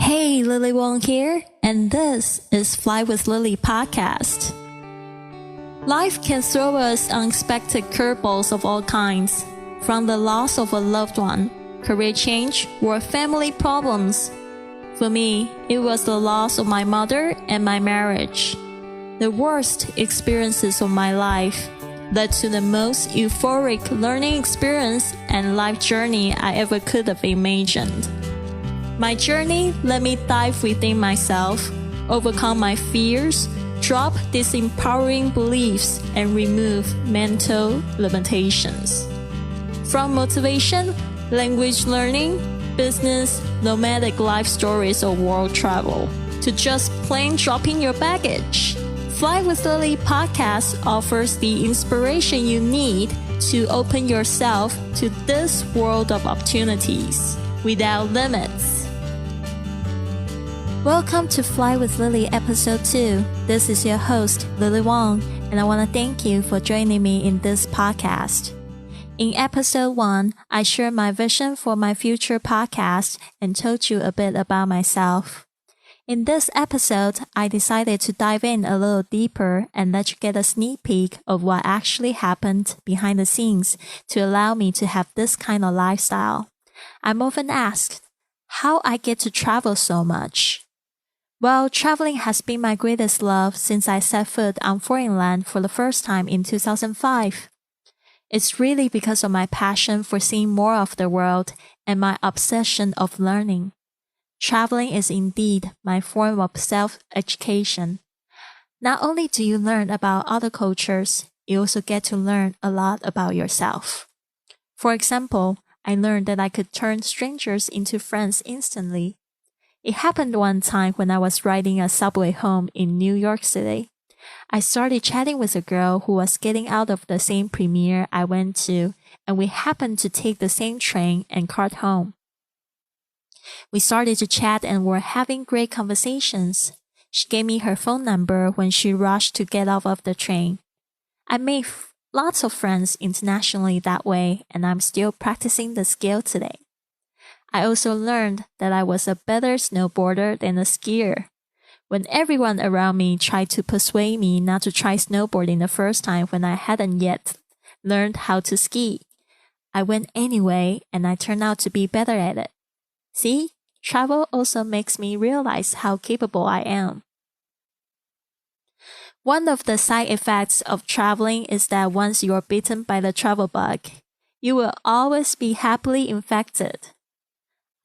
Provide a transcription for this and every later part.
Hey, Lily Wong here, and this is Fly with Lily podcast. Life can throw us unexpected curveballs of all kinds, from the loss of a loved one, career change, or family problems. For me, it was the loss of my mother and my marriage. The worst experiences of my life led to the most euphoric learning experience and life journey I ever could have imagined. My journey let me dive within myself, overcome my fears, drop disempowering beliefs, and remove mental limitations. From motivation, language learning, business, nomadic life stories, or world travel, to just plain dropping your baggage, Fly with Lily podcast offers the inspiration you need to open yourself to this world of opportunities without limits. Welcome to Fly with Lily episode 2. This is your host, Lily Wong, and I want to thank you for joining me in this podcast. In episode 1, I shared my vision for my future podcast and told you a bit about myself. In this episode, I decided to dive in a little deeper and let you get a sneak peek of what actually happened behind the scenes to allow me to have this kind of lifestyle. I'm often asked how I get to travel so much. Well, traveling has been my greatest love since I set foot on foreign land for the first time in 2005. It's really because of my passion for seeing more of the world and my obsession of learning. Traveling is indeed my form of self-education. Not only do you learn about other cultures, you also get to learn a lot about yourself. For example, I learned that I could turn strangers into friends instantly. It happened one time when I was riding a subway home in New York City. I started chatting with a girl who was getting out of the same premiere I went to, and we happened to take the same train and car home. We started to chat and were having great conversations. She gave me her phone number when she rushed to get off of the train. I made lots of friends internationally that way, and I'm still practicing the skill today. I also learned that I was a better snowboarder than a skier. When everyone around me tried to persuade me not to try snowboarding the first time when I hadn't yet learned how to ski, I went anyway and I turned out to be better at it. See, travel also makes me realize how capable I am. One of the side effects of traveling is that once you are bitten by the travel bug, you will always be happily infected.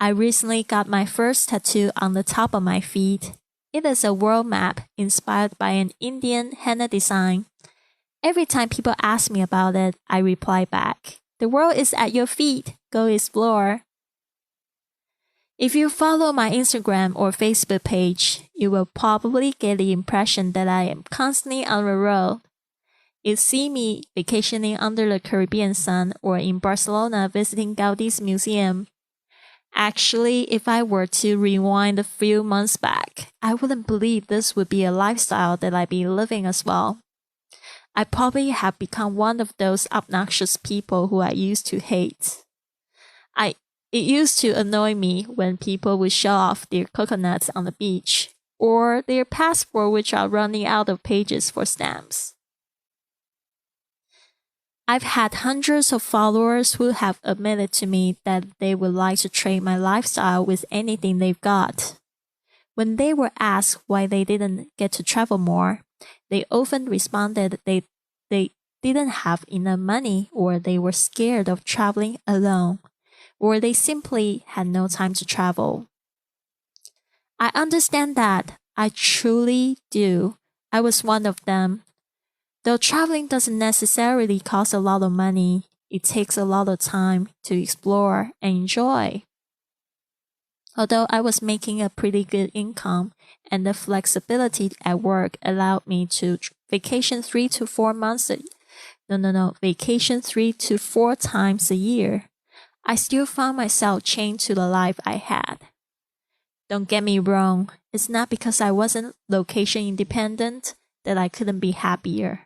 I recently got my first tattoo on the top of my feet. It is a world map inspired by an Indian henna design. Every time people ask me about it, I reply back, "The world is at your feet. Go explore." If you follow my Instagram or Facebook page, you will probably get the impression that I am constantly on the road. You see me vacationing under the Caribbean sun or in Barcelona visiting Gaudi's museum. Actually, if I were to rewind a few months back, I wouldn't believe this would be a lifestyle that I'd be living as well. I probably have become one of those obnoxious people who I used to hate. It used to annoy me when people would show off their coconuts on the beach, or their passport which are running out of pages for stamps. I've had hundreds of followers who have admitted to me that they would like to trade my lifestyle with anything they've got. When they were asked why they didn't get to travel more, they often responded they didn't have enough money, or they were scared of traveling alone, or they simply had no time to travel. I understand that. I truly do. I was one of them. Though traveling doesn't necessarily cost a lot of money, it takes a lot of time to explore and enjoy. Although I was making a pretty good income and the flexibility at work allowed me to vacation 3 to 4 times a year, I still found myself chained to the life I had. Don't get me wrong, it's not because I wasn't location independent that I couldn't be happier.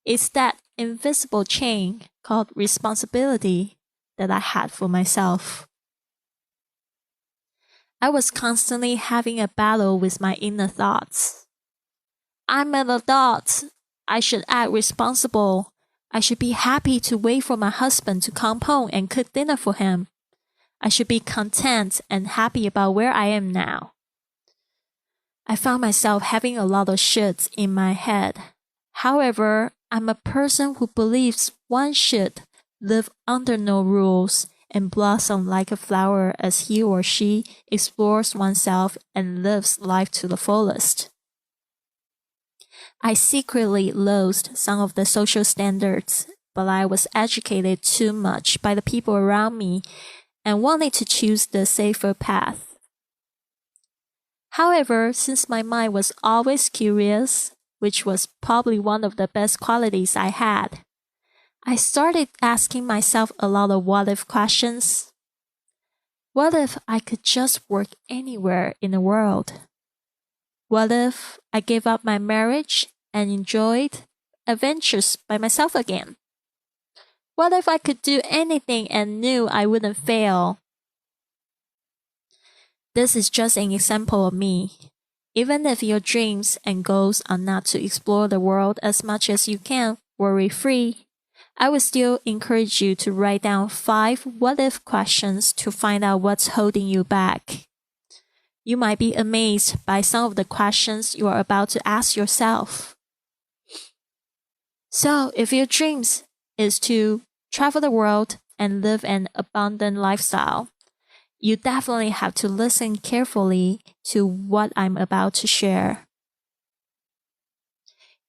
It's that invisible chain called responsibility that I had for myself. I was constantly having a battle with my inner thoughts. I'm an adult. I should act responsible. I should be happy to wait for my husband to come home and cook dinner for him. I should be content and happy about where I am now. I found myself having a lot of shoulds in my head. However, I'm a person who believes one should live under no rules and blossom like a flower as he or she explores oneself and lives life to the fullest. I secretly loathed some of the social standards, but I was educated too much by the people around me and wanted to choose the safer path. However, since my mind was always curious, which was probably one of the best qualities I had, I started asking myself a lot of what-if questions. What if I could just work anywhere in the world? What if I gave up my marriage and enjoyed adventures by myself again? What if I could do anything and knew I wouldn't fail? This is just an example of me. Even if your dreams and goals are not to explore the world as much as you can worry-free, I would still encourage you to write down 5 what-if questions to find out what's holding you back. You might be amazed by some of the questions you are about to ask yourself. So, if your dreams is to travel the world and live an abundant lifestyle, you definitely have to listen carefully to what I'm about to share.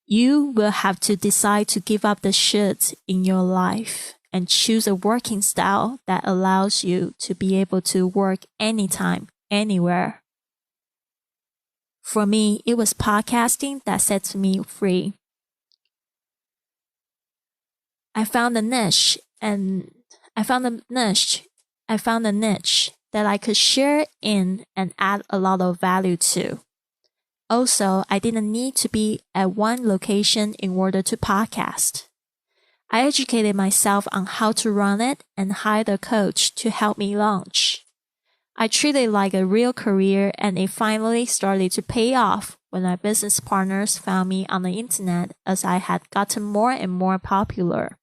You will have to decide to give up the shoulds in your life and choose a working style that allows you to be able to work anytime, anywhere. For me, it was podcasting that sets me free. I found a niche that I could share in and add a lot of value to. Also, I didn't need to be at one location in order to podcast. I educated myself on how to run it and hired a coach to help me launch. I treated it like a real career, and it finally started to pay off when my business partners found me on the internet as I had gotten more and more popular.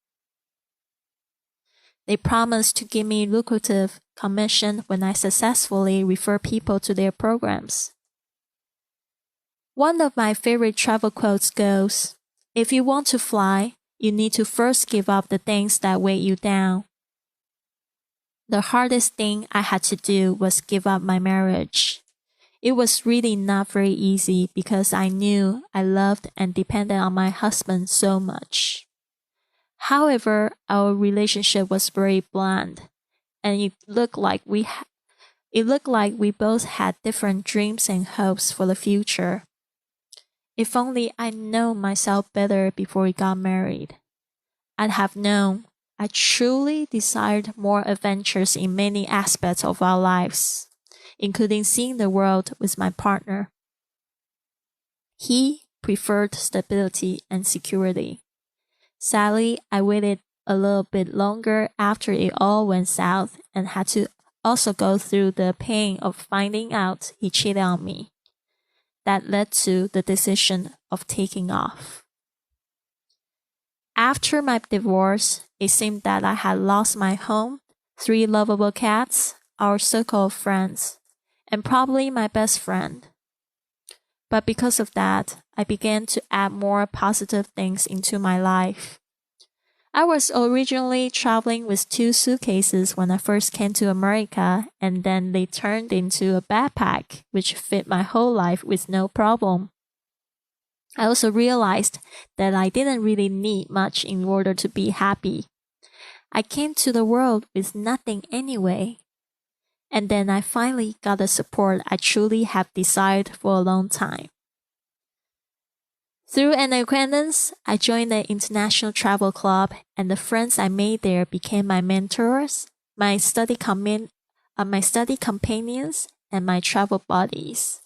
They promised to give me lucrative commission when I successfully refer people to their programs. One of my favorite travel quotes goes, "If you want to fly, you need to first give up the things that weigh you down." The hardest thing I had to do was give up my marriage. It was really not very easy because I knew I loved and depended on my husband so much. However, our relationship was very bland, and it looked like we both had different dreams and hopes for the future. If only I'd known myself better before we got married, I'd have known I truly desired more adventures in many aspects of our lives, including seeing the world with my partner. He preferred stability and security. Sadly, I waited a little bit longer after it all went south and had to also go through the pain of finding out he cheated on me. That led to the decision of taking off. After my divorce, it seemed that I had lost my home, 3 lovable cats, our circle of friends, and probably my best friend. But because of that, I began to add more positive things into my life. I was originally traveling with 2 suitcases when I first came to America, and then they turned into a backpack, which fit my whole life with no problem. I also realized that I didn't really need much in order to be happy. I came to the world with nothing anyway. And then I finally got the support I truly have desired for a long time. Through an acquaintance, I joined the International Travel Club, and the friends I made there became my mentors, my study companions, and my travel buddies.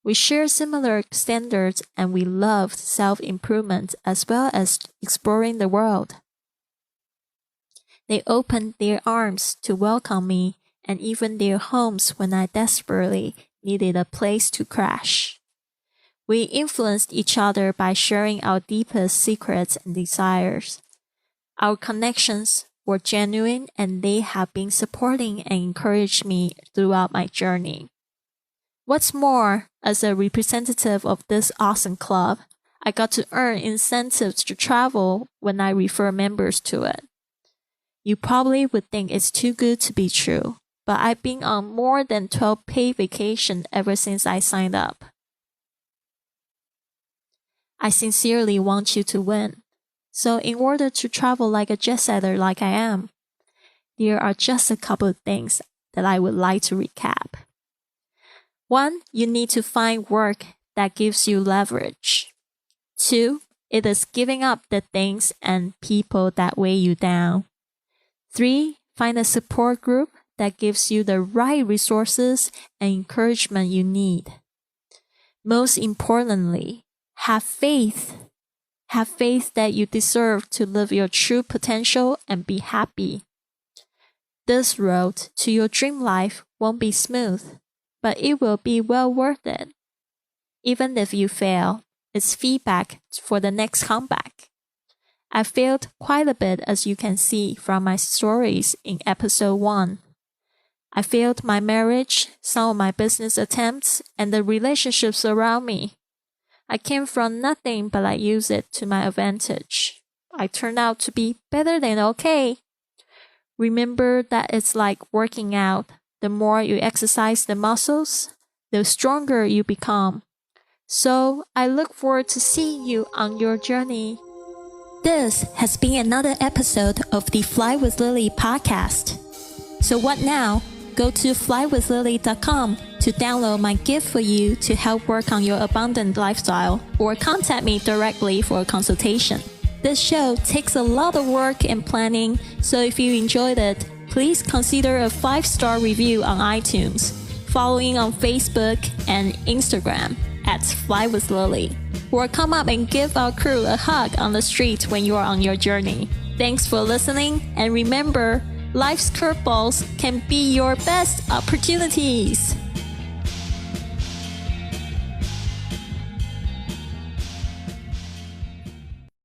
We shared similar standards, and we loved self-improvement as well as exploring the world. They opened their arms to welcome me and even their homes when I desperately needed a place to crash. We influenced each other by sharing our deepest secrets and desires. Our connections were genuine, and they have been supporting and encouraged me throughout my journey. What's more, as a representative of this awesome club, I got to earn incentives to travel when I refer members to it. You probably would think it's too good to be true, but I've been on more than 12 paid vacations ever since I signed up. I sincerely want you to win. So in order to travel like a jet-setter like I am, there are just a couple of things that I would like to recap. 1. You need to find work that gives you leverage. 2. It is giving up the things and people that weigh you down. 3. Find a support group that gives you the right resources and encouragement you need. Most importantly, have faith. Have faith that you deserve to live your true potential and be happy. This road to your dream life won't be smooth, but it will be well worth it. Even if you fail, it's feedback for the next comeback. I failed quite a bit, as you can see from my stories in episode 1. I failed my marriage, some of my business attempts, and the relationships around me. I came from nothing, but I used it to my advantage. I turned out to be better than okay. Remember that it's like working out. The more you exercise the muscles, the stronger you become. So I look forward to seeing you on your journey. This has been another episode of the Fly with Lily podcast. So what now? Go to FLYWITHLILY.com to download my gift for you to help work on your abundant lifestyle, or contact me directly for a consultation. This show takes a lot of work and planning, so if you enjoyed it, please consider a 5-star review on iTunes, following on Facebook and Instagram at FlyWithLily, or come up and give our crew a hug on the street when you are on your journey. Thanks for listening, and remember, life's curveballs can be your best opportunities.